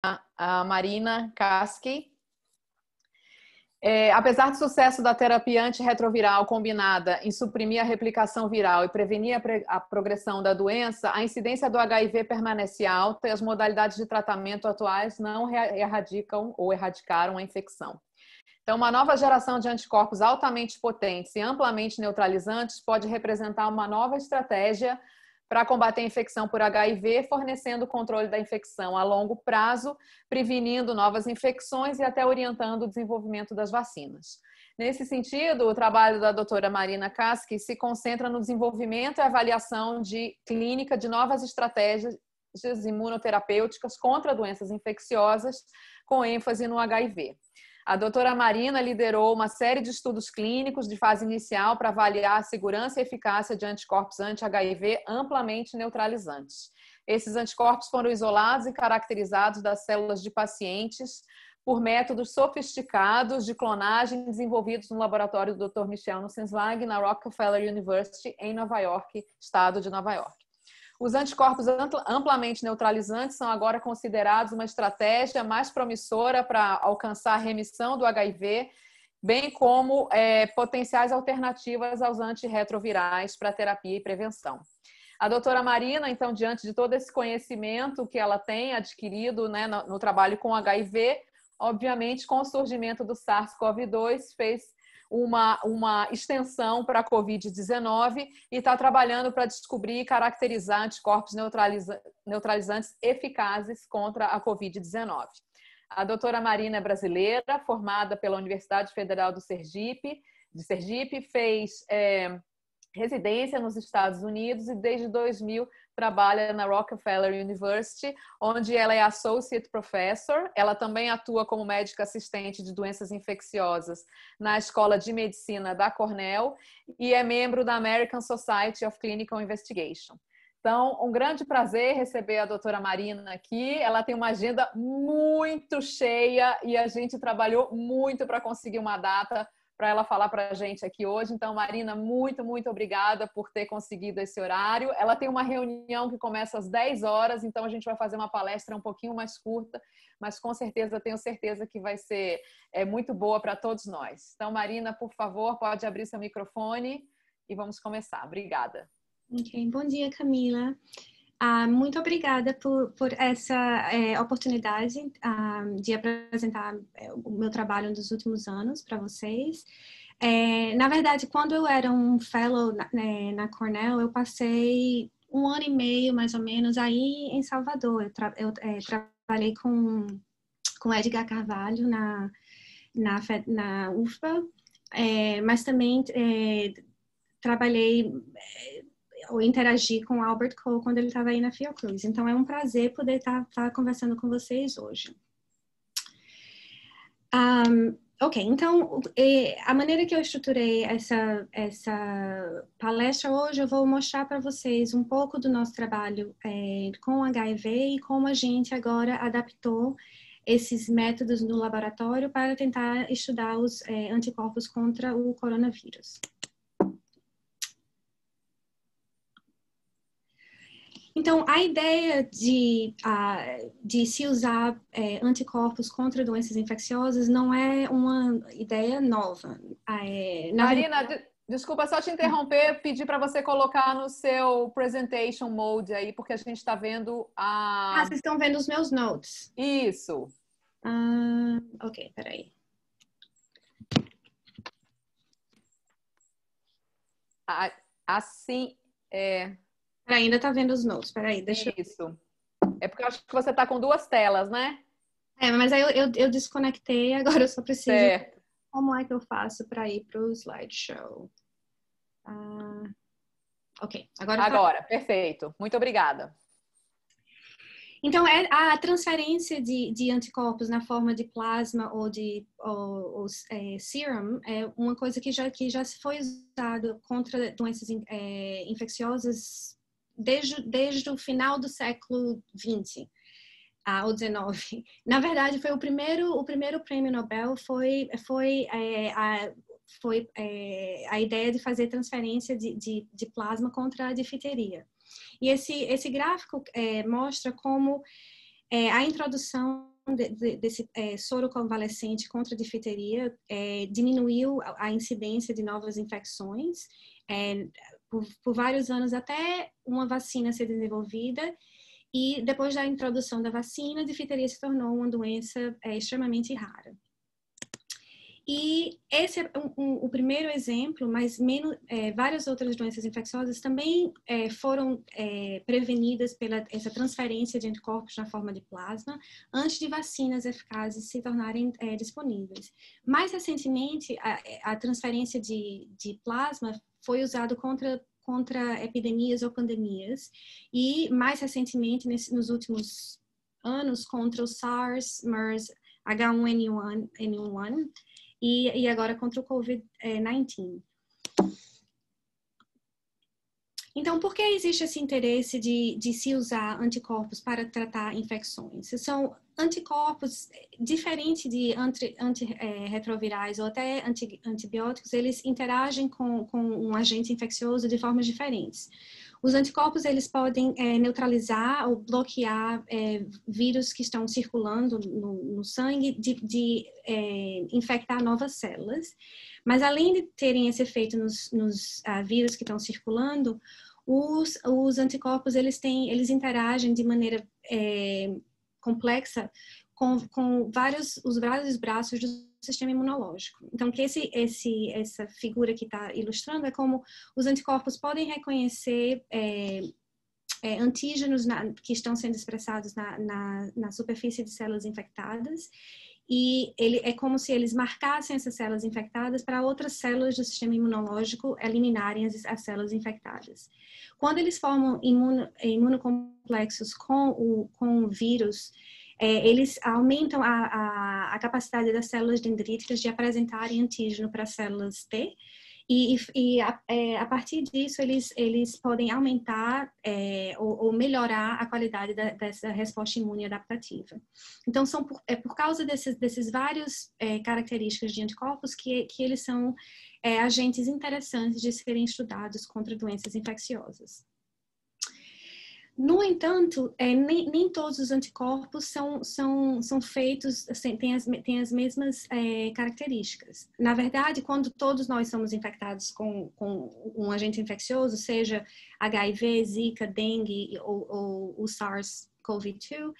a Marina Kasky. Apesar do sucesso da terapia antirretroviral combinada em suprimir a replicação viral e prevenir a progressão da doença, a incidência do HIV permanece alta e as modalidades de tratamento atuais não erradicam ou erradicaram a infecção. Então, uma nova geração de anticorpos altamente potentes e amplamente neutralizantes pode representar uma nova estratégia para combater a infecção por HIV, fornecendo o controle da infecção a longo prazo, prevenindo novas infecções e até orientando o desenvolvimento das vacinas. Nesse sentido, o trabalho da doutora Marina Kasky se concentra no desenvolvimento e avaliação clínica de novas estratégias imunoterapêuticas contra doenças infecciosas, com ênfase no HIV. A doutora Marina liderou uma série de estudos clínicos de fase inicial para avaliar a segurança e eficácia de anticorpos anti-HIV amplamente neutralizantes. Esses anticorpos foram isolados e caracterizados das células de pacientes por métodos sofisticados de clonagem desenvolvidos no laboratório do Dr. Michel Nussenslag, na Rockefeller University, em Nova York, estado de Nova York. Os anticorpos amplamente neutralizantes são agora considerados uma estratégia mais promissora para alcançar a remissão do HIV, bem como potenciais alternativas aos antirretrovirais para terapia e prevenção. A doutora Marina, então, diante de todo esse conhecimento que ela tem adquirido, né, no trabalho com HIV, obviamente, com o surgimento do SARS-CoV-2, fez uma extensão para a Covid-19 e está trabalhando para descobrir e caracterizar anticorpos neutralizantes eficazes contra a Covid-19. A doutora Marina é brasileira, formada pela Universidade Federal de Sergipe, fez residência nos Estados Unidos e desde 2000 trabalha na Rockefeller University, onde ela é Associate Professor. Ela também atua como médica assistente de doenças infecciosas na Escola de Medicina da Cornell e é membro da American Society of Clinical Investigation. Então, um grande prazer receber a doutora Marina aqui. Ela tem uma agenda muito cheia e a gente trabalhou muito para conseguir uma data para ela falar para a gente aqui hoje. Então, Marina, muito, muito obrigada por ter conseguido esse horário. Ela tem uma reunião que começa às 10 horas, então a gente vai fazer uma palestra um pouquinho mais curta, mas com certeza, tenho certeza que vai ser muito boa para todos nós. Então, Marina, por favor, pode abrir seu microfone e vamos começar. Obrigada. Ok, bom dia, Camila. Muito obrigada por essa oportunidade de apresentar o meu trabalho dos últimos anos para vocês. Na verdade, quando eu era um fellow na Cornell, eu passei 1 ano e meio, mais ou menos, aí em Salvador. Eu trabalhei com Edgar Carvalho na UFBA, mas também trabalhei ou interagir com o Albert Cole quando ele estava aí na Fiocruz. Então, é um prazer poder estar conversando com vocês hoje. Ok, então, a maneira que eu estruturei essa palestra hoje, eu vou mostrar para vocês um pouco do nosso trabalho com HIV e como a gente agora adaptou esses métodos no laboratório para tentar estudar os anticorpos contra o coronavírus. Então, a ideia de se usar anticorpos contra doenças infecciosas não é uma ideia nova. Marina, desculpa só te interromper, pedir para você colocar no seu presentation mode aí, porque a gente está vendo vocês estão vendo os meus notes? Isso. Ok, peraí. Assim, Ainda está vendo os notes, peraí, deixa Isso. É porque eu acho que você está com 2 telas, né? Mas aí eu desconectei, agora eu só preciso... Certo. Como é que eu faço para ir para o slideshow? Ok, Agora, perfeito. Muito obrigada. Então, a transferência de anticorpos na forma de plasma ou serum é uma coisa que já se foi usado contra doenças infecciosas desde o final do século XX ou XIX. Na verdade, foi o primeiro prêmio Nobel foi a ideia de fazer transferência de plasma contra a difteria. E esse gráfico mostra como a introdução desse soro convalescente contra a difteria diminuiu a incidência de novas infecções por vários anos até uma vacina ser desenvolvida. E depois da introdução da vacina, a difteria se tornou uma doença extremamente rara. E esse é o primeiro exemplo, mas várias outras doenças infecciosas também foram prevenidas pela essa transferência de anticorpos na forma de plasma antes de vacinas eficazes se tornarem disponíveis. Mais recentemente, a transferência de plasma foi usado contra epidemias ou pandemias e, mais recentemente, nos últimos anos, contra o SARS, MERS, H1N1 e agora contra o COVID-19. Então, por que existe esse interesse de se usar anticorpos para tratar infecções? São anticorpos diferentes de antirretrovirais ou até antibióticos, eles interagem com um agente infeccioso de formas diferentes. Os anticorpos, eles podem neutralizar ou bloquear vírus que estão circulando no sangue de infectar novas células. Mas além de terem esse efeito nos vírus que estão circulando, os anticorpos, eles interagem de maneira complexa com os vários braços do sistema imunológico. Então, que essa figura que está ilustrando é como os anticorpos podem reconhecer antígenos que estão sendo expressados na superfície de células infectadas, e é como se eles marcassem essas células infectadas para outras células do sistema imunológico eliminarem as células infectadas. Quando eles formam imunocomplexos com o vírus, eles aumentam a capacidade das células dendríticas de apresentarem antígeno para as células T, e a partir disso eles podem aumentar ou melhorar a qualidade dessa resposta imune adaptativa. Então, por causa desses vários características de anticorpos que eles são agentes interessantes de serem estudados contra doenças infecciosas. No entanto, nem todos os anticorpos são feitos, assim, têm as mesmas características. Na verdade, quando todos nós somos infectados com um agente infeccioso, seja HIV, Zika, dengue ou o SARS-CoV-2,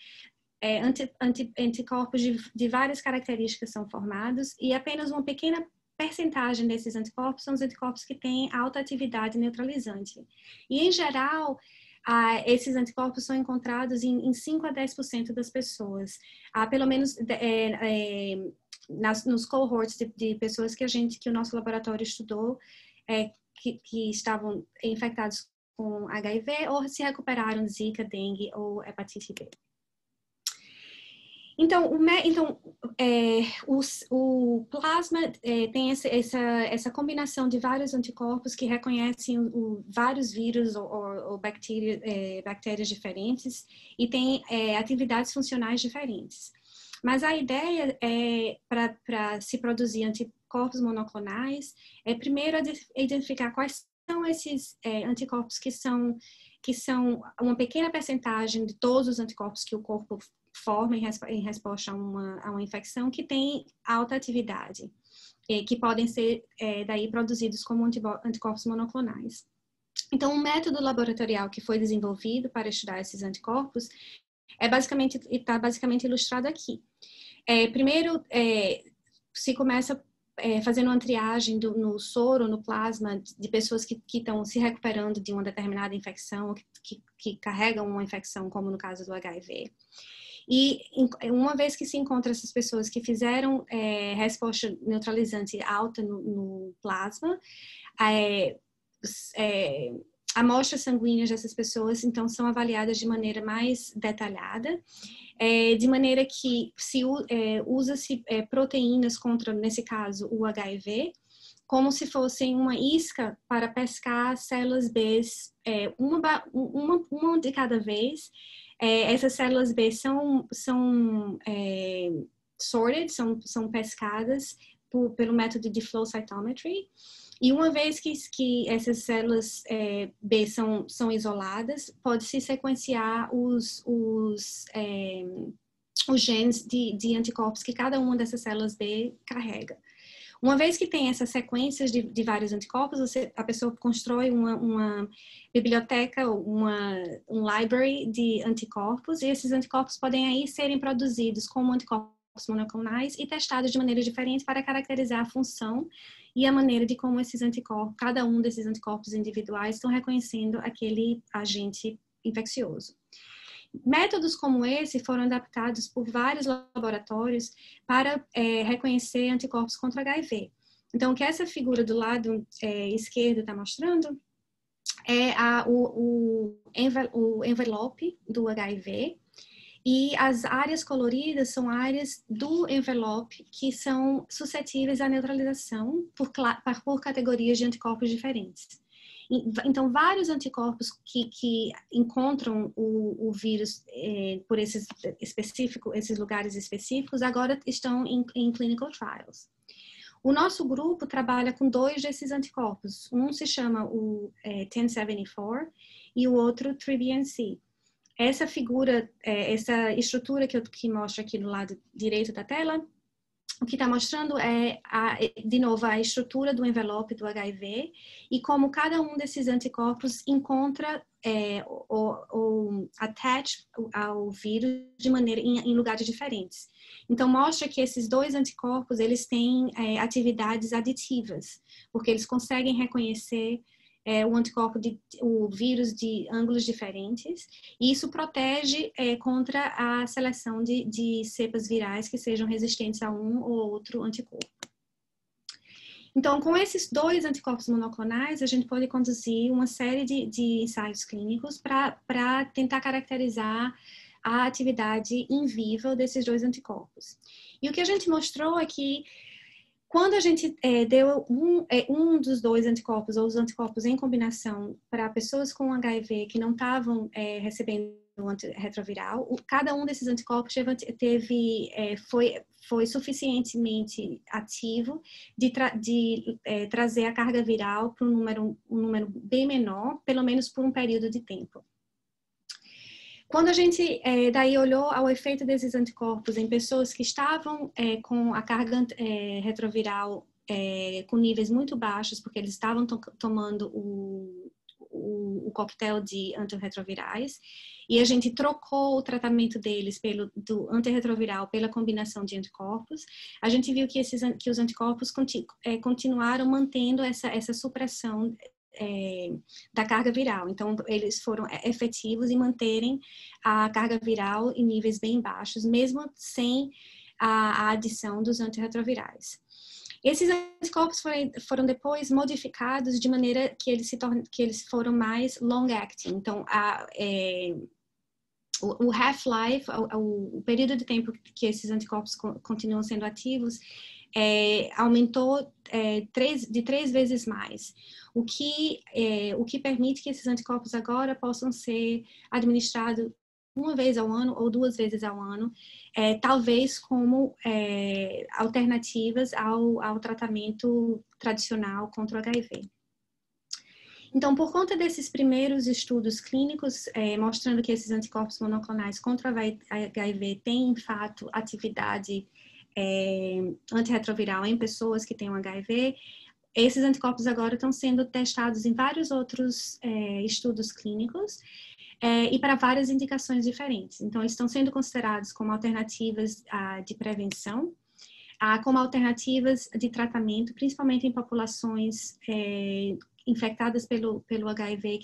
anticorpos de várias características são formados e apenas uma pequena percentagem desses anticorpos são os anticorpos que têm alta atividade neutralizante. E, em geral, esses anticorpos são encontrados em 5 a 10% das pessoas. Pelo menos nos cohorts de pessoas que o nosso laboratório estudou, que estavam infectados com HIV ou se recuperaram de Zika, dengue ou hepatite B. Então, o plasma tem essa combinação de vários anticorpos que reconhecem vários vírus ou bactérias diferentes e tem atividades funcionais diferentes. Mas a ideia para se produzir anticorpos monoclonais é primeiro identificar quais são esses anticorpos que são uma pequena percentagem de todos os anticorpos que o corpo forma em resposta a uma infecção que tem alta atividade, que podem ser daí produzidos como anticorpos monoclonais. Então, um método laboratorial que foi desenvolvido para estudar esses anticorpos está basicamente ilustrado aqui. Primeiro, se começa fazendo uma triagem no soro, no plasma, de pessoas que estão se recuperando de uma determinada infecção, que carregam uma infecção, como no caso do HIV. E uma vez que se encontra essas pessoas que fizeram resposta neutralizante alta no plasma, amostras sanguíneas dessas pessoas, então, são avaliadas de maneira mais detalhada, de maneira que usa-se proteínas contra, nesse caso, o HIV, como se fossem uma isca para pescar células B, uma de cada vez. Essas células B são sorted, são pescadas pelo método de flow cytometry. E uma vez que essas células B são isoladas, pode-se sequenciar os genes de anticorpos que cada uma dessas células B carrega. Uma vez que tem essas sequências de vários anticorpos, a pessoa constrói uma biblioteca, um library de anticorpos, e esses anticorpos podem aí serem produzidos como anticorpos monoclonais e testados de maneira diferente para caracterizar a função e a maneira de como esses anticorpos, cada um desses anticorpos individuais estão reconhecendo aquele agente infeccioso. Métodos como esse foram adaptados por vários laboratórios para reconhecer anticorpos contra HIV. Então, o que essa figura do lado esquerdo está mostrando é o envelope do HIV, e as áreas coloridas são áreas do envelope que são suscetíveis à neutralização por categorias de anticorpos diferentes. Então, vários anticorpos que encontram o vírus por esses lugares específicos agora estão em clinical trials. O nosso grupo trabalha com 2 desses anticorpos. Um se chama o 1074 e o outro 3BNC. Essa figura, essa estrutura que mostra aqui no lado direito da tela, o que está mostrando é, de novo, a estrutura do envelope do HIV e como cada um desses anticorpos encontra ou attach ao vírus de maneira em lugares diferentes. Então, mostra que esses 2 anticorpos, eles têm atividades aditivas, porque eles conseguem reconhecer o vírus de ângulos diferentes, e isso protege contra a seleção de cepas virais que sejam resistentes a um ou outro anticorpo. Então, com esses 2 anticorpos monoclonais, a gente pode conduzir uma série de ensaios clínicos para tentar caracterizar a atividade in vivo desses 2 anticorpos. E o que a gente mostrou é que quando a gente deu um dos 2 anticorpos, ou os anticorpos em combinação, para pessoas com HIV que não estavam recebendo o antirretroviral, cada um desses anticorpos foi suficientemente ativo de trazer a carga viral para um número bem menor, pelo menos por um período de tempo. Quando a gente daí olhou ao efeito desses anticorpos em pessoas que estavam com a carga retroviral com níveis muito baixos, porque eles estavam tomando o coquetel de antirretrovirais, e a gente trocou o tratamento deles do antirretroviral pela combinação de anticorpos, a gente viu que os anticorpos continuaram mantendo essa supressão da carga viral. Então, eles foram efetivos em manterem a carga viral em níveis bem baixos, mesmo sem a adição dos antirretrovirais. Esses anticorpos foram depois modificados de maneira que eles foram mais long-acting. Então, o half-life, o período de tempo que esses anticorpos continuam sendo ativos, aumentou de 3 vezes mais, o que permite que esses anticorpos agora possam ser administrados 1 vez ao ano ou 2 vezes ao ano, talvez como alternativas ao tratamento tradicional contra o HIV. Então, por conta desses primeiros estudos clínicos, mostrando que esses anticorpos monoclonais contra o HIV têm, em fato, atividade antirretroviral em pessoas que têm o HIV, esses anticorpos agora estão sendo testados em vários outros estudos clínicos e para várias indicações diferentes. Então, eles estão sendo considerados como alternativas de prevenção, como alternativas de tratamento, principalmente em populações infectadas pelo HIV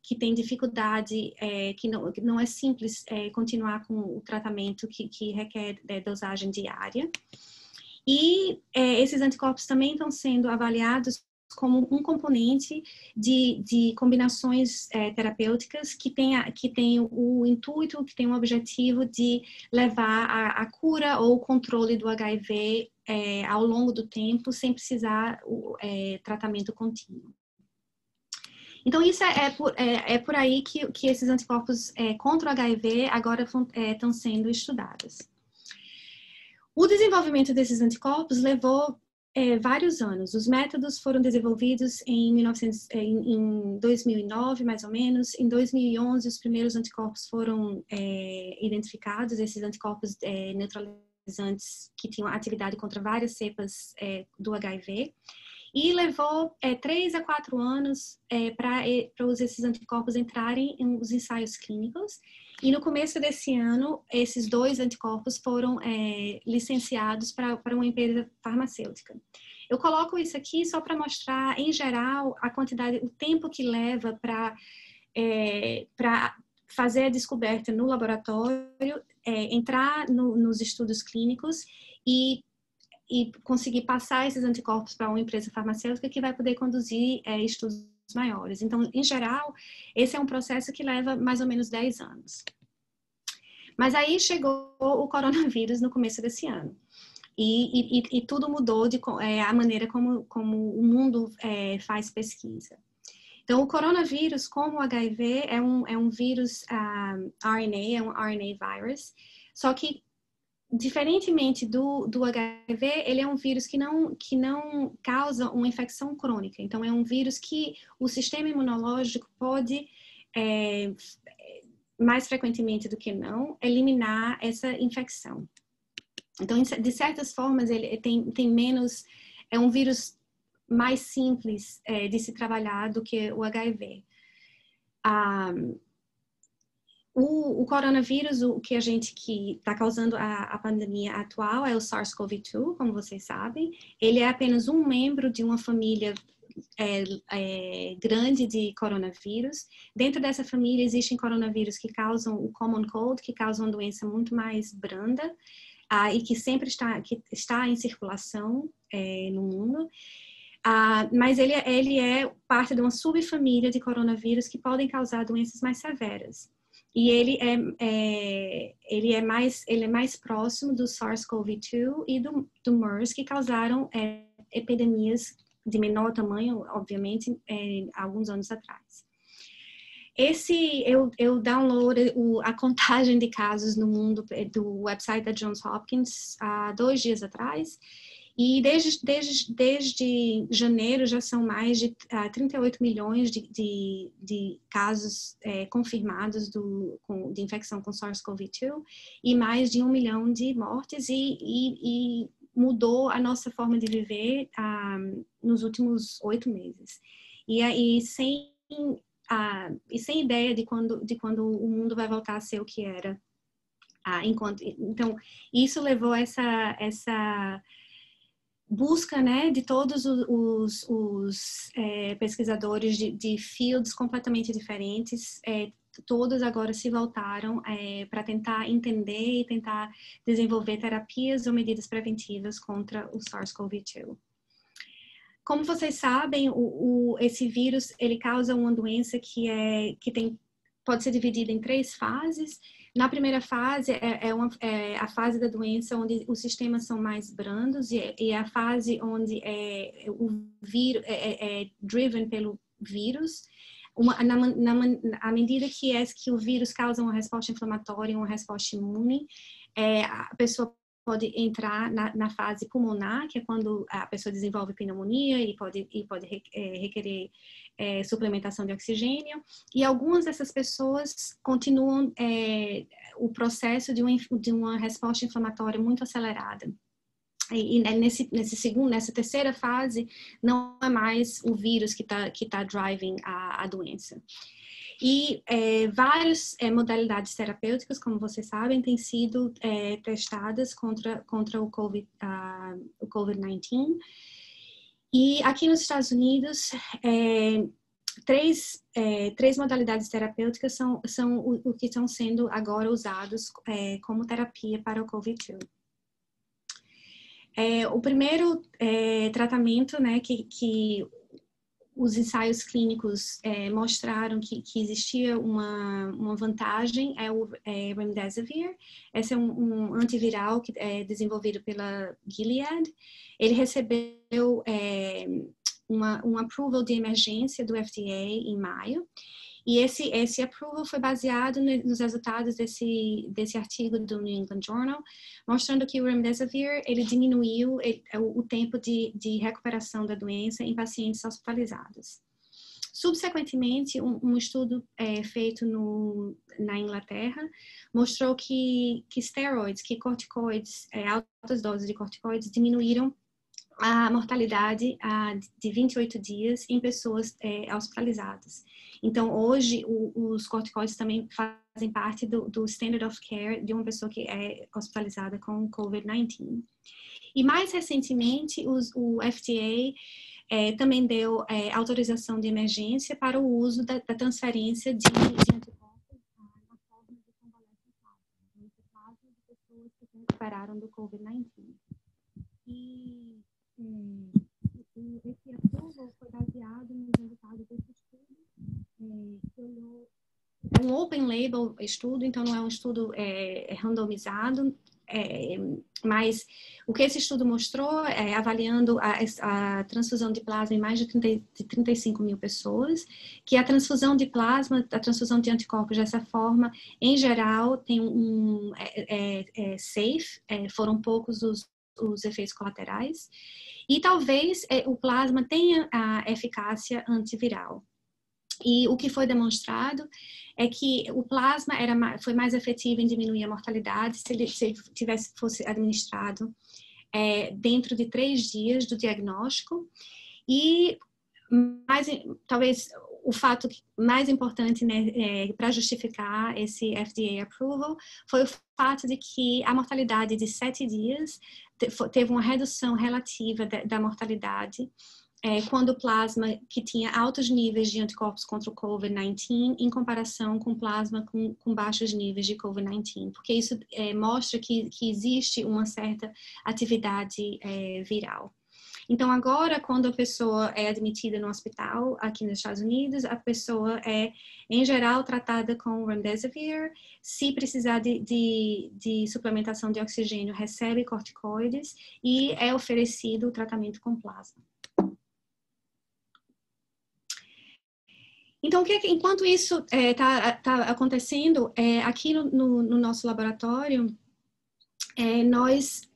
que tem dificuldade, que não é simples continuar com o tratamento que requer dosagem diária. E esses anticorpos também estão sendo avaliados como um componente de combinações terapêuticas que tem o intuito, que tem o objetivo de levar a cura ou o controle do HIV ao longo do tempo, sem precisar tratamento contínuo. Então, isso é por aí que esses anticorpos contra o HIV agora estão sendo estudados. O desenvolvimento desses anticorpos levou vários anos. Os métodos foram desenvolvidos em 2009, mais ou menos. Em 2011, os primeiros anticorpos foram identificados, esses anticorpos neutralizantes que tinham atividade contra várias cepas do HIV. E levou 3 a 4 anos para esses anticorpos entrarem nos ensaios clínicos. E no começo desse ano, esses 2 anticorpos foram licenciados para uma empresa farmacêutica. Eu coloco isso aqui só para mostrar, em geral, o tempo que leva para fazer a descoberta no laboratório, entrar nos estudos clínicos e conseguir passar esses anticorpos para uma empresa farmacêutica que vai poder conduzir estudos maiores. Então, em geral, esse é um processo que leva mais ou menos 10 anos. Mas aí chegou o coronavírus no começo desse ano. E tudo mudou a maneira como o mundo faz pesquisa. Então, o coronavírus, como o HIV, é um vírus RNA, é um RNA virus, só que diferentemente do HIV, ele é um vírus que não causa uma infecção crônica. Então, é um vírus que o sistema imunológico pode, mais frequentemente do que não, eliminar essa infecção. Então, de certas formas, ele tem menos... É um vírus mais simples de se trabalhar do que o HIV. O coronavírus, o que está causando a pandemia atual é o SARS-CoV-2, como vocês sabem. Ele é apenas um membro de uma família grande de coronavírus. Dentro dessa família existem coronavírus que causam o common cold, que causam uma doença muito mais branda e que sempre está em circulação no mundo. Mas ele é parte de uma subfamília de coronavírus que podem causar doenças mais severas. E ele é mais próximo do SARS-CoV-2 e do MERS, que causaram epidemias de menor tamanho, obviamente, alguns anos atrás. Eu download a contagem de casos no mundo do website da Johns Hopkins há 2 dias atrás. E desde janeiro já são mais de 38 milhões de casos confirmados de infecção com SARS-CoV-2 e mais de 1 milhão de mortes e mudou a nossa forma de viver nos últimos 8 meses. E sem ideia de quando o mundo vai voltar a ser o que era. Então, isso levou essa busca, né, de todos os pesquisadores de fields completamente diferentes, todos agora se voltaram para tentar entender e tentar desenvolver terapias ou medidas preventivas contra o SARS-CoV-2. Como vocês sabem, esse vírus ele causa uma doença que pode ser dividida em 3 fases. Na primeira fase, é a fase da doença onde os sistemas são mais brandos e é a fase onde o vírus é driven pelo vírus. À medida que o vírus causa uma resposta inflamatória, uma resposta imune, a pessoa pode entrar na fase pulmonar, que é quando a pessoa desenvolve pneumonia e pode requerer suplementação de oxigênio. E algumas dessas pessoas continuam o processo de uma resposta inflamatória muito acelerada. E nessa terceira fase, não é mais o vírus que tá driving a doença. E várias modalidades terapêuticas, como vocês sabem, têm sido testadas contra o COVID-19. E aqui nos Estados Unidos, três modalidades terapêuticas são o que estão sendo agora usados como terapia para o COVID-2. O primeiro tratamento, né, que os ensaios clínicos mostraram que existia uma vantagem é o Remdesivir. Esse é um antiviral que é desenvolvido pela Gilead. Ele recebeu um approval de emergência do FDA em maio. E esse approval foi baseado nos resultados desse artigo do New England Journal, mostrando que o remdesivir, ele diminuiu o tempo de recuperação da doença em pacientes hospitalizados. Subsequentemente, um estudo feito na Inglaterra mostrou que steroids, que corticoides, altas doses de corticoides, diminuíram a mortalidade de 28 dias em pessoas hospitalizadas. Então, hoje, os corticoides também fazem parte do standard of care de uma pessoa que é hospitalizada com COVID-19. E mais recentemente, o FDA também deu autorização de emergência para o uso da transferência de anticorpos na forma de convalescente plasma, nesse caso de pessoas que se recuperaram do COVID-19. E esse approval foi baseado nos resultados desse estudo, que olhou um open label estudo, então não é um estudo randomizado, mas o que esse estudo mostrou, avaliando a transfusão de plasma em mais de 35 mil pessoas, que a transfusão de plasma, a transfusão de anticorpos dessa forma, em geral, tem safe, foram poucos os efeitos colaterais, e talvez o plasma tenha a eficácia antiviral. E o que foi demonstrado é que o plasma foi mais efetivo em diminuir a mortalidade se ele fosse administrado dentro de 3 dias do diagnóstico. E talvez o fato mais importante, né, para justificar esse FDA approval foi o fato de que a mortalidade de 7 dias teve uma redução relativa da mortalidade quando o plasma que tinha altos níveis de anticorpos contra o COVID-19 em comparação com plasma com baixos níveis de COVID-19, porque isso mostra que existe uma certa atividade viral. Então, agora, quando a pessoa é admitida no hospital aqui nos Estados Unidos, a pessoa é, em geral, tratada com remdesivir. Se precisar de suplementação de oxigênio, recebe corticoides e é oferecido o tratamento com plasma. Então, enquanto isso tá acontecendo, aqui no nosso laboratório, nós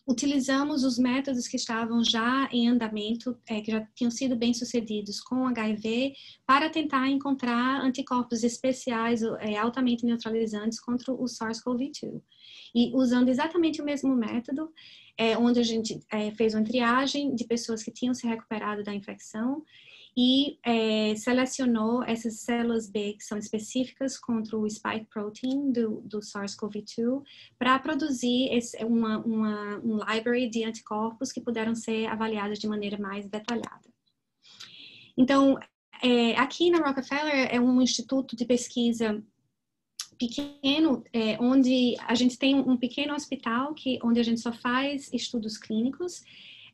utilizamos os métodos que estavam já em andamento, que já tinham sido bem-sucedidos com HIV, para tentar encontrar anticorpos especiais, altamente neutralizantes contra o SARS-CoV-2. E usando exatamente o mesmo método, onde a gente fez uma triagem de pessoas que tinham se recuperado da infecção, e selecionou essas células B que são específicas contra o spike protein do SARS-CoV-2 para produzir um library de anticorpos que puderam ser avaliados de maneira mais detalhada. Então, aqui na Rockefeller é um instituto de pesquisa pequeno, onde a gente tem um pequeno hospital onde a gente só faz estudos clínicos.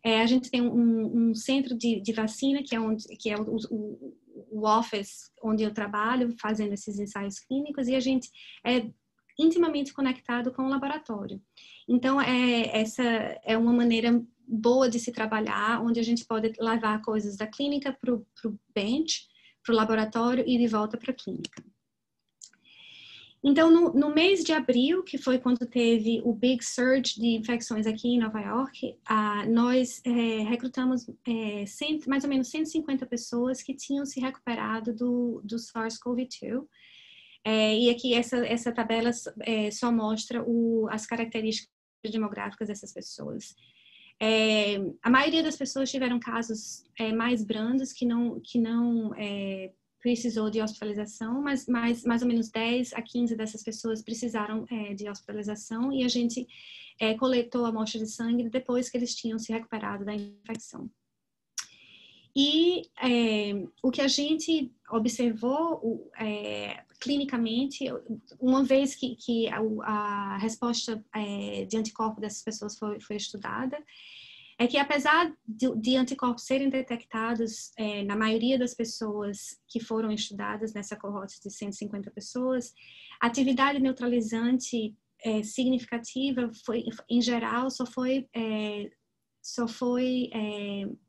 A gente tem um centro de vacina, que é o office onde eu trabalho, fazendo esses ensaios clínicos, e a gente é intimamente conectado com o laboratório. Então, essa é uma maneira boa de se trabalhar, onde a gente pode levar coisas da clínica para o bench, para o laboratório e de volta para a clínica. Então, no mês de abril, que foi quando teve o big surge de infecções aqui em Nova York, nós recrutamos mais ou menos 150 pessoas que tinham se recuperado do SARS-CoV-2. E aqui essa tabela só mostra as características demográficas dessas pessoas. A maioria das pessoas tiveram casos mais brandos que não precisou de hospitalização, mas mais ou menos 10 a 15 dessas pessoas precisaram de hospitalização, e a gente coletou a amostra de sangue depois que eles tinham se recuperado da infecção. E o que a gente observou clinicamente, uma vez que a resposta de anticorpo dessas pessoas foi estudada, é que apesar de anticorpos serem detectados na maioria das pessoas que foram estudadas nessa coorte de 150 pessoas, a atividade neutralizante significativa em geral, só foi só foi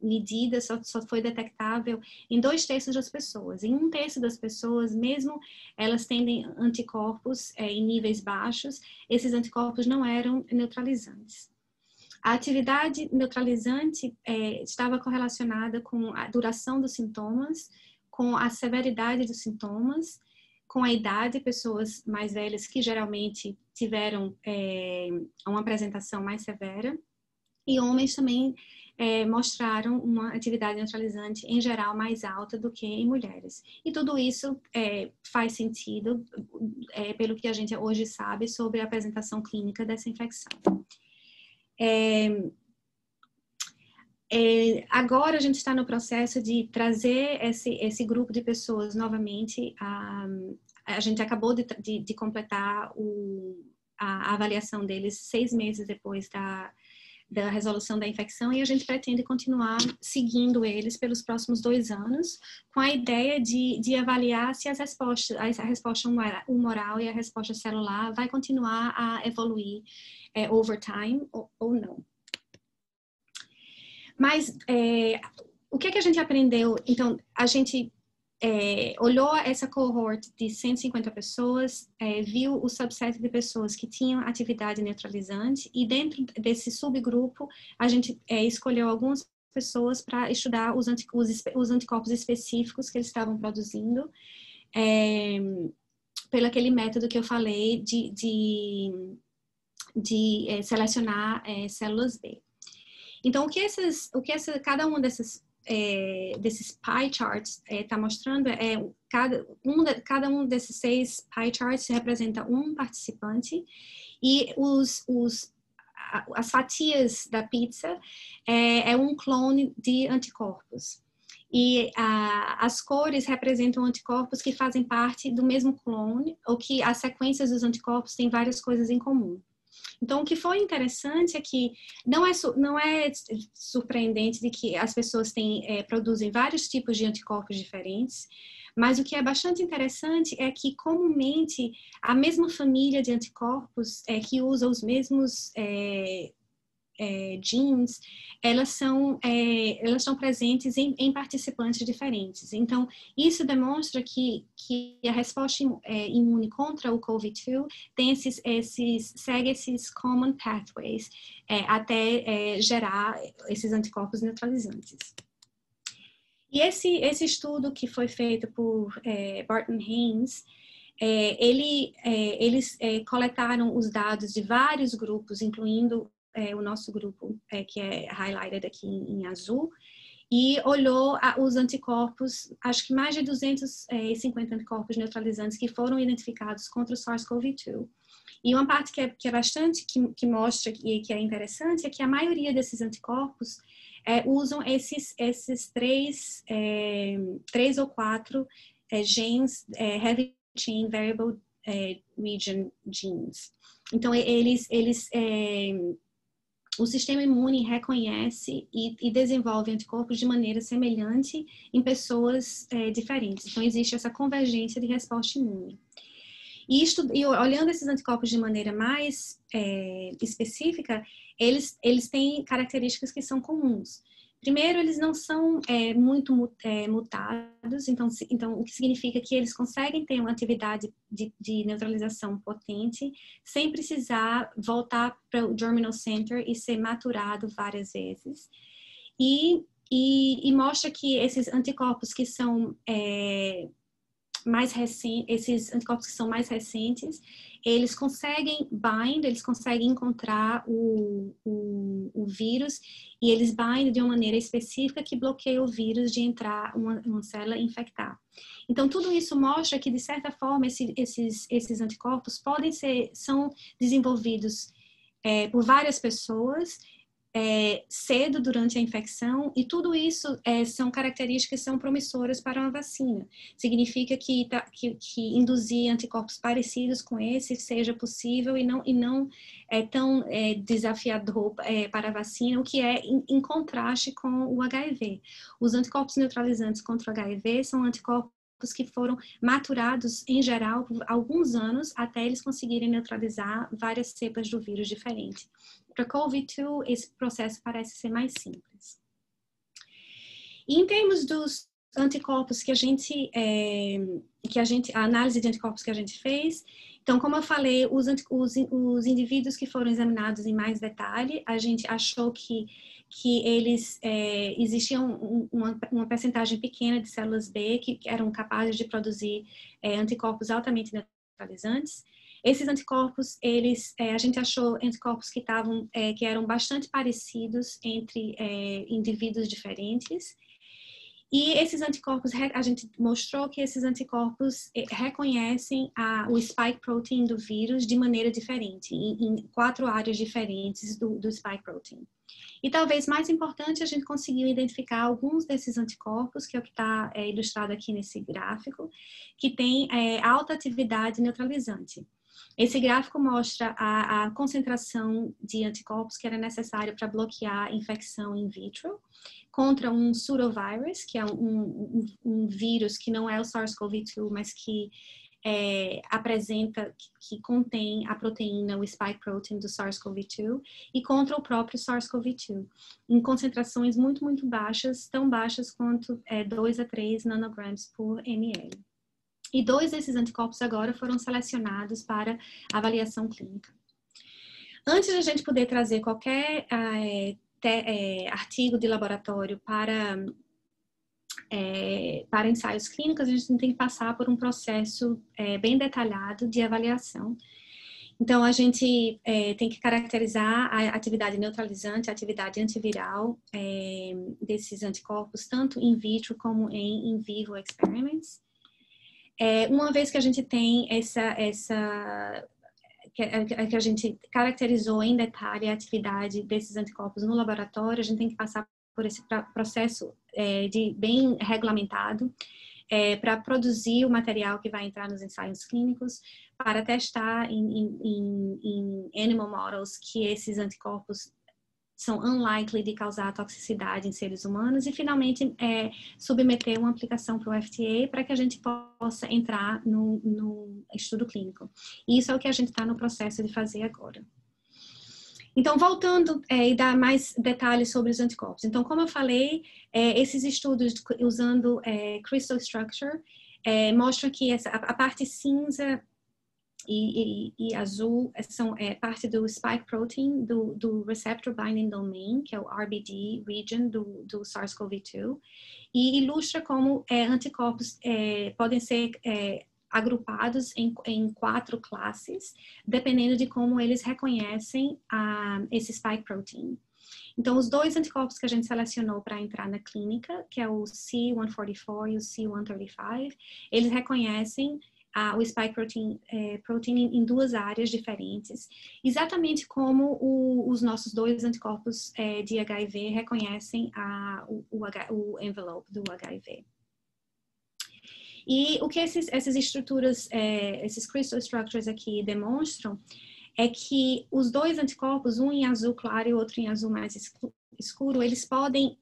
medida, só foi detectável em 2/3 das pessoas. Em 1/3 das pessoas, mesmo elas tendem anticorpos em níveis baixos, esses anticorpos não eram neutralizantes. A atividade neutralizante estava correlacionada com a duração dos sintomas, com a severidade dos sintomas, com a idade, pessoas mais velhas que geralmente tiveram uma apresentação mais severa, e homens também mostraram uma atividade neutralizante em geral mais alta do que em mulheres. E tudo isso faz sentido pelo que a gente hoje sabe sobre a apresentação clínica dessa infecção. Agora a gente está no processo de trazer esse grupo de pessoas novamente. A gente acabou de completar a avaliação deles 6 meses depois da resolução da infecção, e a gente pretende continuar seguindo eles pelos próximos 2 anos, com a ideia de avaliar se a resposta humoral e a resposta celular vai continuar a evoluir over time ou não. Mas o que a gente aprendeu? Então, a gente olhou essa cohort de 150 pessoas, viu o subset de pessoas que tinham atividade neutralizante, e dentro desse subgrupo a gente escolheu algumas pessoas para estudar os anticorpos específicos que eles estavam produzindo, pelo aquele método que eu falei de selecionar células B. Então, cada um desses pie charts está mostrando cada um desses 6 pie charts representa um participante, e as fatias da pizza um clone de anticorpos. E as cores representam anticorpos que fazem parte do mesmo clone, ou que as sequências dos anticorpos têm várias coisas em comum. Então, o que foi interessante é que não é surpreendente de que as pessoas produzem vários tipos de anticorpos diferentes, mas o que é bastante interessante é que, comumente, a mesma família de anticorpos que usa os mesmos genes, elas estão presentes em participantes diferentes. Então, isso demonstra que a resposta imune contra o COVID-2 segue esses common pathways até gerar esses anticorpos neutralizantes. E esse estudo que foi feito por Barton Haynes, eles coletaram os dados de vários grupos, incluindo o nosso grupo, que é highlighted aqui em azul, e olhou os anticorpos, acho que mais de 250 anticorpos neutralizantes que foram identificados contra o SARS-CoV-2. E uma parte que é bastante, que mostra e que é interessante, é que a maioria desses anticorpos usam esses 3 ou 4 genes, heavy chain variable region genes. Então, o sistema imune reconhece e desenvolve anticorpos de maneira semelhante em pessoas diferentes. Então, existe essa convergência de resposta imune. E olhando esses anticorpos de maneira mais específica, eles têm características que são comuns. Primeiro, eles não são muito mutados, então, o que significa que eles conseguem ter uma atividade de neutralização potente, sem precisar voltar para o Germinal Center e ser maturado várias vezes. E mostra que esses anticorpos que são esses anticorpos que são mais recentes, eles conseguem eles conseguem encontrar o vírus, e eles bind de uma maneira específica que bloqueia o vírus de entrar uma célula e infectar. Então, tudo isso mostra que, de certa forma, esses anticorpos são desenvolvidos por várias pessoas cedo durante a infecção, e tudo isso são características que são promissoras para uma vacina. Significa que induzir anticorpos parecidos com esse seja possível e não é tão desafiador para a vacina, o que é em contraste com o HIV. Os anticorpos neutralizantes contra o HIV são anticorpos que foram maturados, em geral, por alguns anos, até eles conseguirem neutralizar várias cepas do vírus diferentes. Para COVID-2, esse processo parece ser mais simples. E em termos dos anticorpos a análise de anticorpos que a gente fez, então, como eu falei, os indivíduos que foram examinados em mais detalhe, a gente achou que eles existiam uma percentagem pequena de células B que eram capazes de produzir anticorpos altamente neutralizantes. Esses anticorpos, a gente achou anticorpos que eram bastante parecidos entre indivíduos diferentes. E esses anticorpos, a gente mostrou que esses anticorpos reconhecem o spike protein do vírus de maneira diferente, em 4 áreas diferentes do spike protein. E talvez mais importante, a gente conseguiu identificar alguns desses anticorpos, que é o que está ilustrado aqui nesse gráfico, que tem alta atividade neutralizante. Esse gráfico mostra a concentração de anticorpos que era necessária para bloquear a infecção in vitro contra um pseudovírus, que é um vírus que não é o SARS-CoV-2, mas que que contém a proteína, o spike protein do SARS-CoV-2, e contra o próprio SARS-CoV-2, em concentrações muito, muito baixas, tão baixas quanto 2 a 3 nanograms por ml. E 2 desses anticorpos agora foram selecionados para avaliação clínica. Antes de a gente poder trazer qualquer artigo de laboratório para ensaios clínicos, a gente tem que passar por um processo bem detalhado de avaliação. Então, a gente tem que caracterizar a atividade neutralizante, a atividade antiviral desses anticorpos, tanto in vitro como em vivo experiments. Uma vez que a gente tem que a gente caracterizou em detalhe a atividade desses anticorpos no laboratório, a gente tem que passar por esse processo bem regulamentado para produzir o material que vai entrar nos ensaios clínicos, para testar em animal models que esses anticorpos são unlikely de causar toxicidade em seres humanos e, finalmente, submeter uma aplicação para o FDA para que a gente possa entrar no estudo clínico. E isso é o que a gente está no processo de fazer agora. Então, voltando e dar mais detalhes sobre os anticorpos. Então, como eu falei, esses estudos usando crystal structure mostram que a parte cinza e azul são parte do spike protein do receptor binding domain, que é o RBD region do SARS-CoV-2, e ilustra como anticorpos podem ser agrupados em 4 classes, dependendo de como eles reconhecem esse spike protein. Então, os 2 anticorpos que a gente selecionou para entrar na clínica, que é o C144 e o C135, eles reconhecem o spike protein em 2 áreas diferentes, exatamente como os nossos 2 anticorpos de HIV reconhecem o envelope do HIV. E o que essas estruturas, esses crystal structures aqui demonstram é que os 2 anticorpos, um em azul claro e o outro em azul mais escuro, eles podem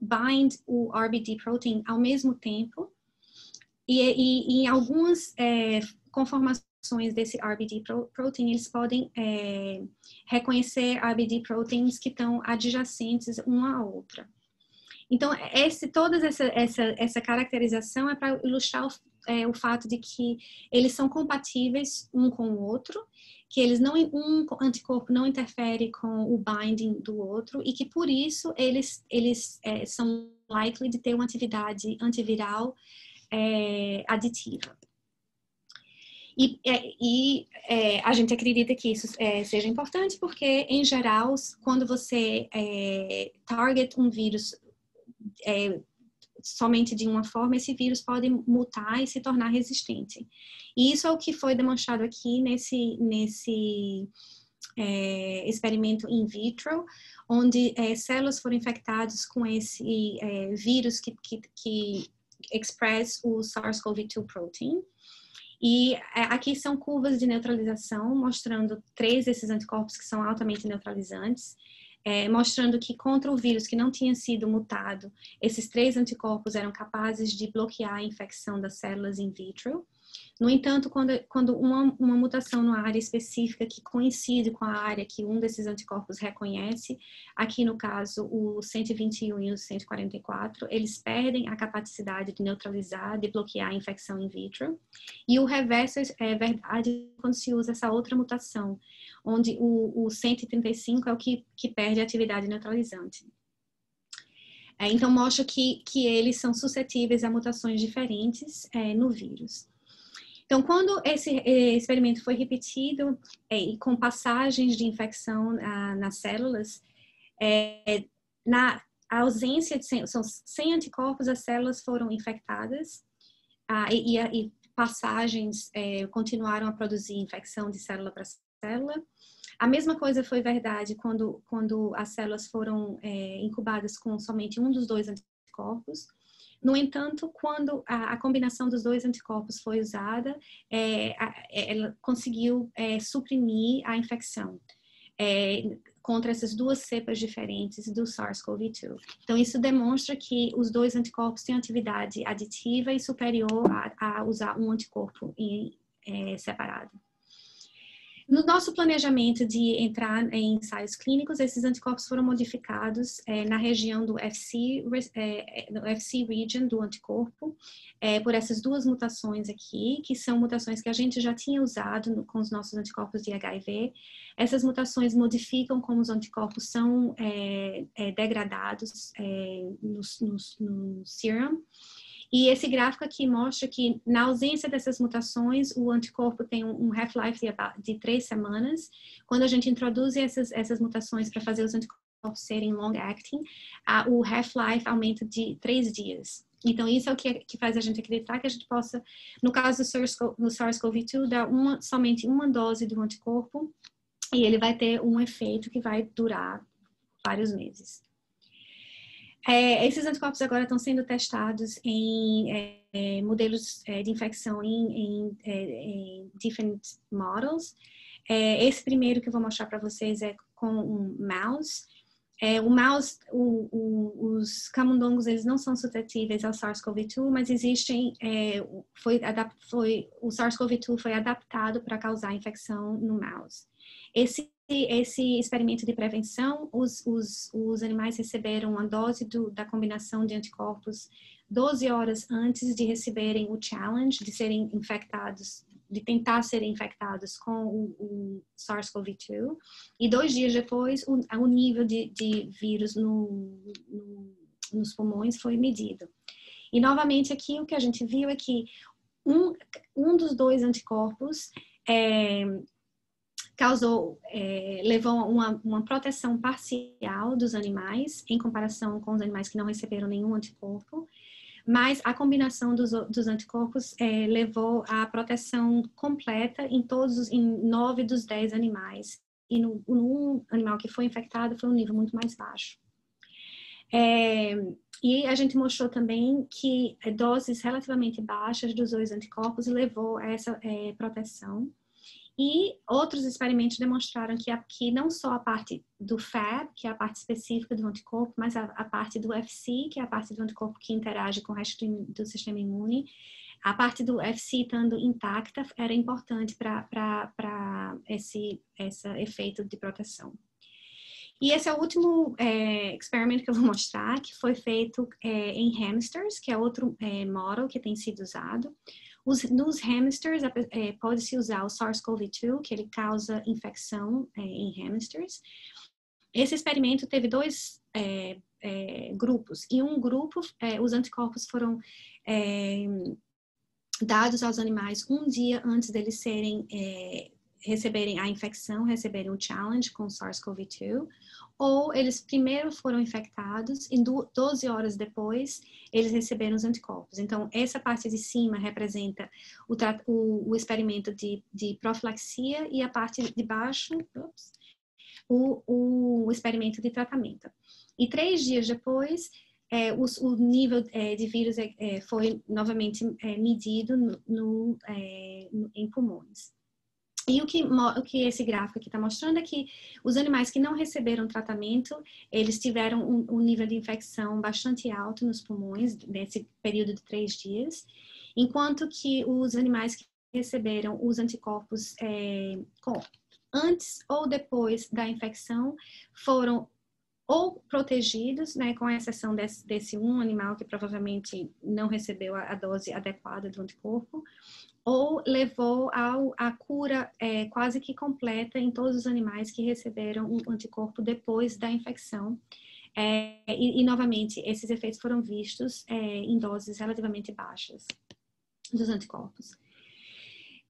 bind o RBD protein ao mesmo tempo, e em algumas conformações desse RBD protein, eles podem reconhecer RBD proteins que estão adjacentes uma à outra. Então, toda essa caracterização é para ilustrar o fato de que eles são compatíveis um com o outro, que um anticorpo não interfere com o binding do outro e que, por isso, eles são likely de ter uma atividade antiviral aditiva. E a gente acredita que isso seja importante porque, em geral, quando você target um vírus somente de uma forma, esse vírus pode mutar e se tornar resistente. E isso é o que foi demonstrado aqui nesse experimento in vitro, onde células foram infectadas com esse vírus que express o SARS-CoV-2 protein. E aqui são curvas de neutralização, mostrando 3 desses anticorpos que são altamente neutralizantes. mostrando que contra o vírus que não tinha sido mutado, esses 3 anticorpos eram capazes de bloquear a infecção das células in vitro. No entanto, quando uma mutação numa área específica que coincide com a área que um desses anticorpos reconhece, aqui no caso o 121 e o 144, eles perdem a capacidade de neutralizar, de bloquear a infecção in vitro. E o reverso é verdade quando se usa essa outra mutação, onde o 135 é o que perde a atividade neutralizante. Então, mostra que eles são suscetíveis a mutações diferentes no vírus. Então, quando esse experimento foi repetido e com passagens de infecção nas células, na ausência de são 100 anticorpos, as células foram infectadas e passagens continuaram a produzir infecção de célula para célula. A mesma coisa foi verdade quando as células foram incubadas com somente um dos 2 anticorpos. No entanto, quando a combinação dos 2 anticorpos foi usada, ela conseguiu suprimir a infecção contra essas 2 cepas diferentes do SARS-CoV-2. Então, isso demonstra que os 2 anticorpos têm atividade aditiva e superior a usar um anticorpo separado. No nosso planejamento de entrar em ensaios clínicos, esses anticorpos foram modificados na região do FC region do anticorpo, por essas 2 mutações aqui, que são mutações que a gente já tinha usado com os nossos anticorpos de HIV. Essas mutações modificam como os anticorpos são degradados no serum. E esse gráfico aqui mostra que, na ausência dessas mutações, o anticorpo tem um half-life de 3 semanas. Quando a gente introduz essas mutações para fazer os anticorpos serem long-acting, o half-life aumenta de 3 dias. Então, isso é o que faz a gente acreditar que a gente possa, no caso do SARS-CoV-2, dar somente uma dose do anticorpo e ele vai ter um efeito que vai durar vários meses. Esses anticorpos agora estão sendo testados em modelos de infecção em different models. Esse primeiro que eu vou mostrar para vocês é com um mouse. Os camundongos, eles não são suscetíveis ao SARS-CoV-2, mas existem, o SARS-CoV-2 foi adaptado para causar infecção no mouse. Esse experimento de prevenção, os animais receberam uma dose da combinação de anticorpos 12 horas antes de receberem o challenge, de serem infectados, de tentar serem infectados com o SARS-CoV-2, e 2 dias depois o nível de vírus nos pulmões foi medido. E novamente aqui o que a gente viu é que um dos 2 anticorpos levou uma proteção parcial dos animais em comparação com os animais que não receberam nenhum anticorpo, mas a combinação dos anticorpos levou à proteção completa em 9 dos 10 animais, e no animal que foi infectado foi um nível muito mais baixo. E a gente mostrou também que doses relativamente baixas dos 2 anticorpos levou a essa proteção. E outros experimentos demonstraram que não só a parte do Fab, que é a parte específica do anticorpo, mas a parte do FC, que é a parte do anticorpo que interage com o resto do sistema imune, a parte do FC estando intacta era importante para esse efeito de proteção. E esse é o último experimento que eu vou mostrar, que foi feito em hamsters, que é outro model que tem sido usado. Nos hamsters, pode-se usar o SARS-CoV-2, que ele causa infecção em hamsters. Esse experimento teve 2 grupos. Em um grupo, os anticorpos foram dados aos animais um dia antes deles receberem a infecção, receberem o challenge com SARS-CoV-2, ou eles primeiro foram infectados e 12 horas depois eles receberam os anticorpos. Então, essa parte de cima representa o experimento de profilaxia e a parte de baixo, o experimento de tratamento. E 3 dias depois, o nível de vírus foi novamente medido em pulmões. E o que esse gráfico aqui está mostrando é que os animais que não receberam tratamento, eles tiveram um nível de infecção bastante alto nos pulmões nesse período de 3 dias, enquanto que os animais que receberam os anticorpos antes ou depois da infecção foram ou protegidos, né, com exceção desse um animal que provavelmente não recebeu a dose adequada do anticorpo, ou levou à cura quase que completa em todos os animais que receberam o anticorpo depois da infecção. Novamente, esses efeitos foram vistos em doses relativamente baixas dos anticorpos.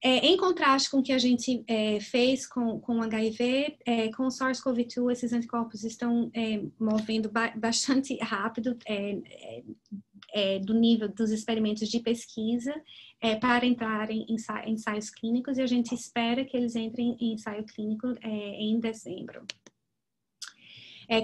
Em contraste com o que a gente fez com o HIV, com o SARS-CoV-2, esses anticorpos estão movendo bastante rápido do nível dos experimentos de pesquisa para entrarem em ensaios clínicos, e a gente espera que eles entrem em ensaio clínico em dezembro.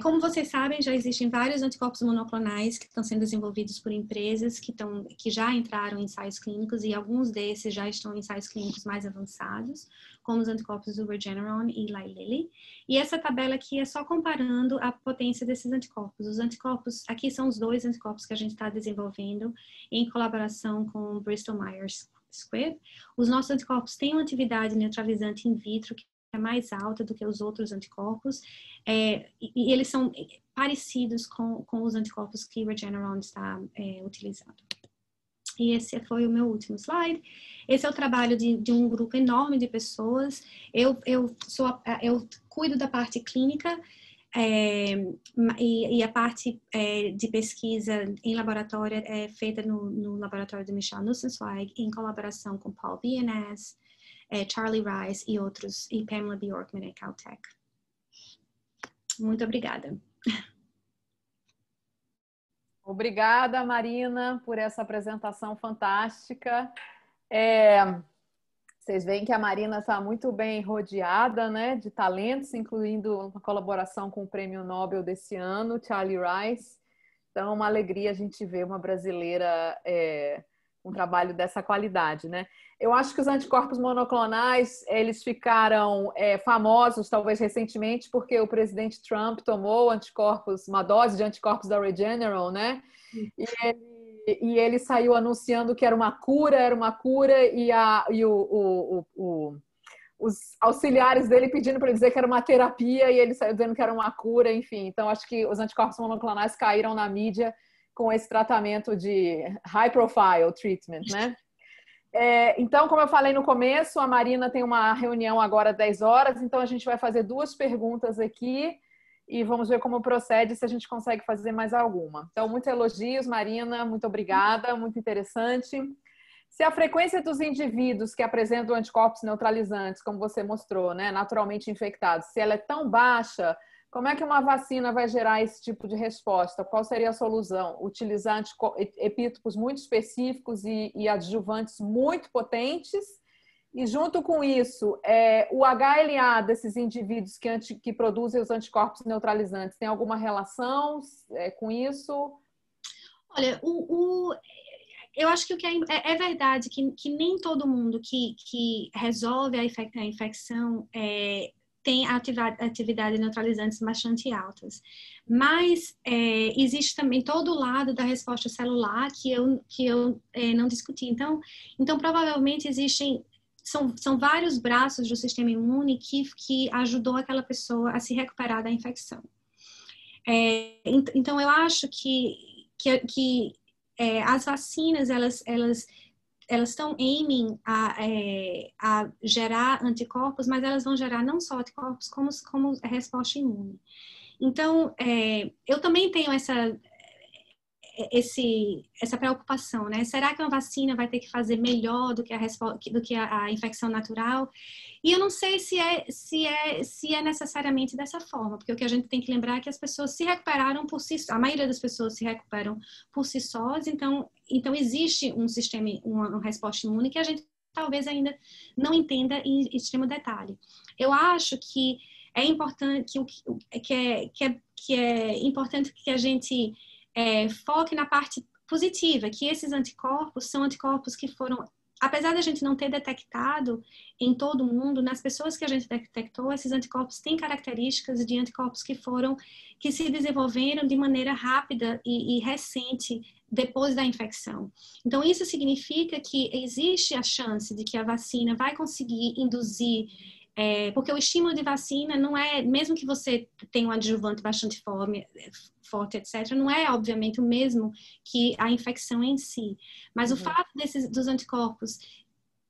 Como vocês sabem, já existem vários anticorpos monoclonais que estão sendo desenvolvidos por empresas que já entraram em ensaios clínicos, e alguns desses já estão em ensaios clínicos mais avançados, como os anticorpos do Regeneron e Eli Lilly. E essa tabela aqui é só comparando a potência desses anticorpos. Os anticorpos, aqui são os 2 anticorpos que a gente está desenvolvendo em colaboração com o Bristol Myers Squibb. Os nossos anticorpos têm uma atividade neutralizante in vitro que é mais alta do que os outros anticorpos, e eles são parecidos com os anticorpos que o Regeneron está utilizando. E esse foi o meu último slide. Esse é o trabalho de um grupo enorme de pessoas. Eu cuido da parte clínica, e a parte de pesquisa em laboratório é feita no laboratório do Michel Nussenzweig, em colaboração com Paul Bienes, Charlie Rice e outros, e Pamela Bjorkman e Caltech. Muito obrigada. Obrigada, Marina, por essa apresentação fantástica. Vocês veem que a Marina está muito bem rodeada, né, de talentos, incluindo uma colaboração com o Prêmio Nobel desse ano, Charlie Rice. Então, é uma alegria a gente ver uma brasileira um trabalho dessa qualidade, né? Eu acho que os anticorpos monoclonais, eles ficaram famosos, talvez recentemente, porque o presidente Trump tomou uma dose de anticorpos da Regeneron, né? E ele saiu anunciando que era uma cura, os auxiliares dele pedindo para ele dizer que era uma terapia, e ele saiu dizendo que era uma cura, enfim. Então, acho que os anticorpos monoclonais caíram na mídia com esse tratamento de high profile treatment, né? Então, como eu falei no começo, a Marina tem uma reunião agora às 10 horas, então a gente vai fazer 2 perguntas aqui e vamos ver como procede, se a gente consegue fazer mais alguma. Então, muitos elogios, Marina, muito obrigada, muito interessante. Se a frequência dos indivíduos que apresentam anticorpos neutralizantes, como você mostrou, né, naturalmente infectados, se ela é tão baixa, como é que uma vacina vai gerar esse tipo de resposta? Qual seria a solução? Utilizar epítopos muito específicos e adjuvantes muito potentes? E junto com isso, o HLA desses indivíduos que produzem os anticorpos neutralizantes, tem alguma relação com isso? Olha, eu acho que o que é verdade que nem todo mundo que resolve a infecção tem atividades neutralizantes bastante altas. Mas existe também todo o lado da resposta celular que eu não discuti. Então, provavelmente são vários braços do sistema imune que ajudou aquela pessoa a se recuperar da infecção. Então, eu acho que as vacinas, elas estão aiming a gerar anticorpos, mas elas vão gerar não só anticorpos, como resposta imune. Então, eu também tenho essa preocupação, né? Será que uma vacina vai ter que fazer melhor do que a infecção natural? E eu não sei se é necessariamente dessa forma, porque o que a gente tem que lembrar é que as pessoas se recuperaram por si só, a maioria das pessoas se recuperam por si sós, então existe um sistema, uma resposta imune que a gente talvez ainda não entenda em extremo detalhe. Eu acho que é importante que é importante que a gente foque na parte positiva, que esses anticorpos são anticorpos que apesar da gente não ter detectado em todo mundo, nas pessoas que a gente detectou, esses anticorpos têm características de anticorpos que se desenvolveram de maneira rápida e recente depois da infecção. Então, isso significa que existe a chance de que a vacina vai conseguir induzir, porque o estímulo de vacina não é, mesmo que você tenha um adjuvante bastante forte, etc., não é, obviamente, o mesmo que a infecção em si. Mas o fato dos anticorpos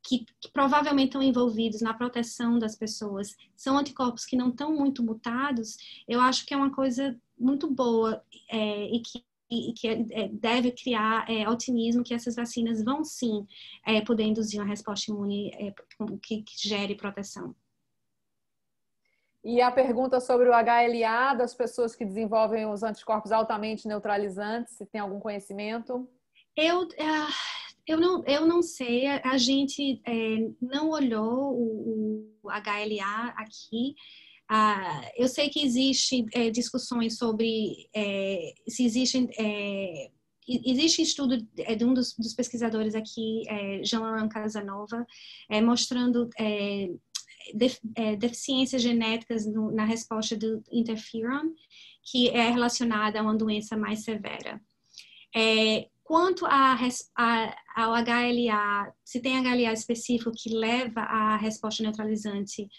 que provavelmente estão envolvidos na proteção das pessoas, são anticorpos que não estão muito mutados, eu acho que é uma coisa muito boa e que deve criar otimismo que essas vacinas vão sim poder induzir uma resposta imune que gere proteção. E a pergunta sobre o HLA das pessoas que desenvolvem os anticorpos altamente neutralizantes, se tem algum conhecimento? Eu não sei, a gente não olhou o HLA aqui. Eu sei que existem discussões sobre se existem... Existe estudo de um dos pesquisadores aqui, Jean-Laurent Casanova, mostrando deficiências genéticas na resposta do interferon, que é relacionada a uma doença mais severa. Quanto ao HLA, se tem HLA específico que leva à resposta neutralizante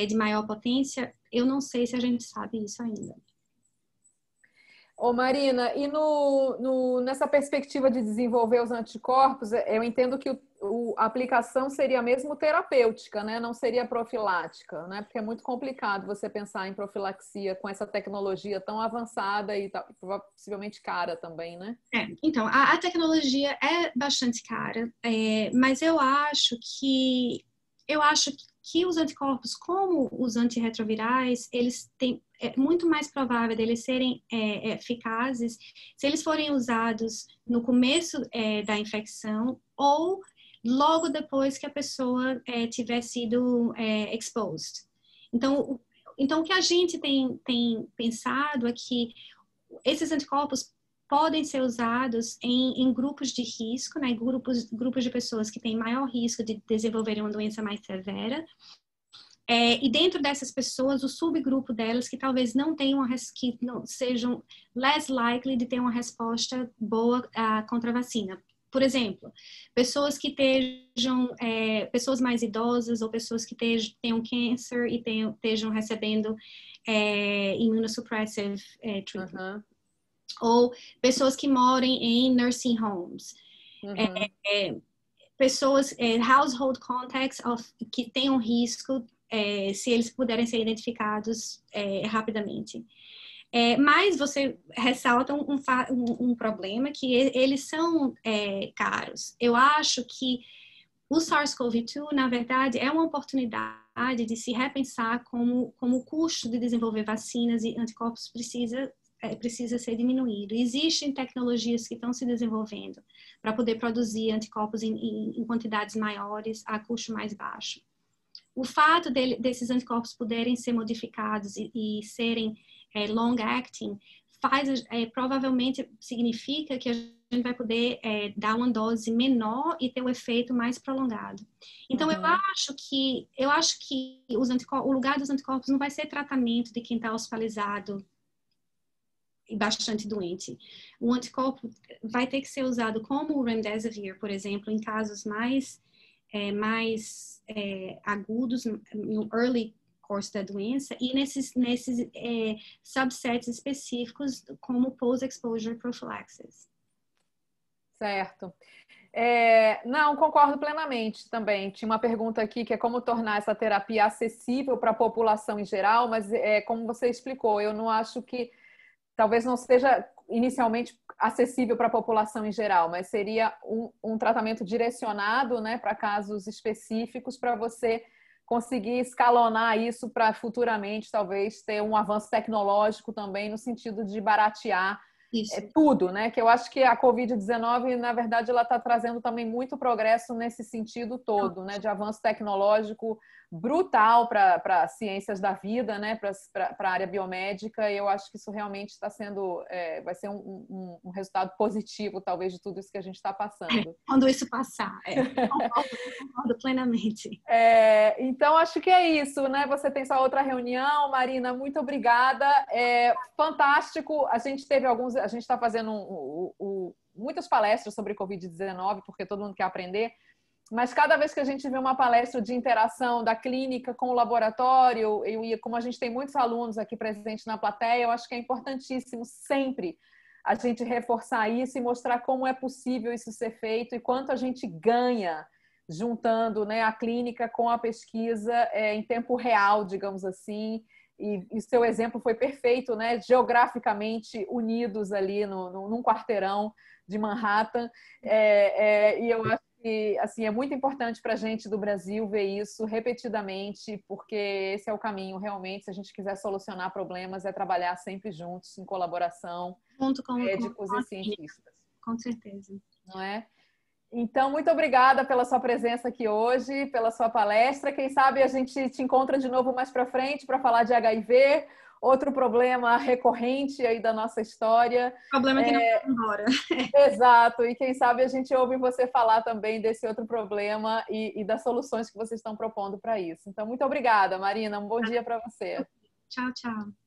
de maior potência, eu não sei se a gente sabe isso ainda. Ô Marina, e nessa perspectiva de desenvolver os anticorpos, eu entendo que a aplicação seria mesmo terapêutica, né? Não seria profilática, né? Porque é muito complicado você pensar em profilaxia com essa tecnologia tão avançada e possivelmente cara também, né? Então, a tecnologia é bastante cara, mas eu acho que os anticorpos, como os antirretrovirais, eles têm muito mais provável deles serem eficazes se eles forem usados no começo da infecção ou logo depois que a pessoa tiver sido exposed. Então, o que a gente tem pensado é que esses anticorpos podem ser usados em grupos de risco, né? Grupos de pessoas que têm maior risco de desenvolverem uma doença mais severa. E dentro dessas pessoas, o subgrupo delas que talvez não tenham, que não sejam less likely de ter uma resposta boa contra a vacina. Por exemplo, pessoas que pessoas mais idosas ou pessoas que tenham câncer e estejam recebendo immunosuppressive treatment. Ou pessoas que morem em nursing homes. Pessoas, household contacts que tenham risco se eles puderem ser identificados rapidamente. Mas você ressalta um problema que eles são caros. Eu acho que o SARS-CoV-2, na verdade, é uma oportunidade de se repensar como o custo de desenvolver vacinas e anticorpos precisa ser diminuído. Existem tecnologias que estão se desenvolvendo para poder produzir anticorpos em quantidades maiores a custo mais baixo. O fato desses anticorpos poderem ser modificados e serem long-acting provavelmente significa que a gente vai poder dar uma dose menor e ter um efeito mais prolongado. Então, eu acho que o lugar dos anticorpos não vai ser tratamento de quem está hospitalizado e bastante doente. O anticorpo vai ter que ser usado como o Remdesivir, por exemplo, em casos mais agudos, no early course da doença, e nesses subsets específicos, como post-exposure prophylaxis. Certo. Não, concordo plenamente também. Tinha uma pergunta aqui que é como tornar essa terapia acessível para a população em geral, mas como você explicou, eu não acho que talvez não seja inicialmente acessível para a população em geral, mas seria um tratamento direcionado, né, para casos específicos, para você conseguir escalonar isso para futuramente talvez ter um avanço tecnológico também no sentido de baratear tudo, né? Que eu acho que a Covid-19, na verdade, ela está trazendo também muito progresso nesse sentido todo, né? De avanço tecnológico brutal para ciências da vida, né? Para a área biomédica, e eu acho que isso realmente está sendo, vai ser um resultado positivo, talvez, de tudo isso que a gente está passando. Quando isso passar, concordo plenamente. Então, acho que é isso, né? Você tem sua outra reunião, Marina, muito obrigada. Fantástico. A gente está fazendo muitas palestras sobre Covid-19, porque todo mundo quer aprender. Mas cada vez que a gente vê uma palestra de interação da clínica com o laboratório, e como a gente tem muitos alunos aqui presentes na plateia, eu acho que é importantíssimo sempre a gente reforçar isso e mostrar como é possível isso ser feito e quanto a gente ganha juntando, né, a clínica com a pesquisa em tempo real, digamos assim. E seu exemplo foi perfeito, né? Geograficamente unidos ali num quarteirão de Manhattan. E eu acho que assim, é muito importante para a gente do Brasil ver isso repetidamente, porque esse é o caminho, realmente, se a gente quiser solucionar problemas, é trabalhar sempre juntos, em colaboração, junto com médicos e cientistas. Com certeza. Não é? Então, muito obrigada pela sua presença aqui hoje, pela sua palestra. Quem sabe a gente te encontra de novo mais para frente para falar de HIV, outro problema recorrente aí da nossa história. Problema que não vai embora. Exato, e quem sabe a gente ouve você falar também desse outro problema e das soluções que vocês estão propondo para isso. Então, muito obrigada, Marina. Um bom dia para você. Tchau, tchau.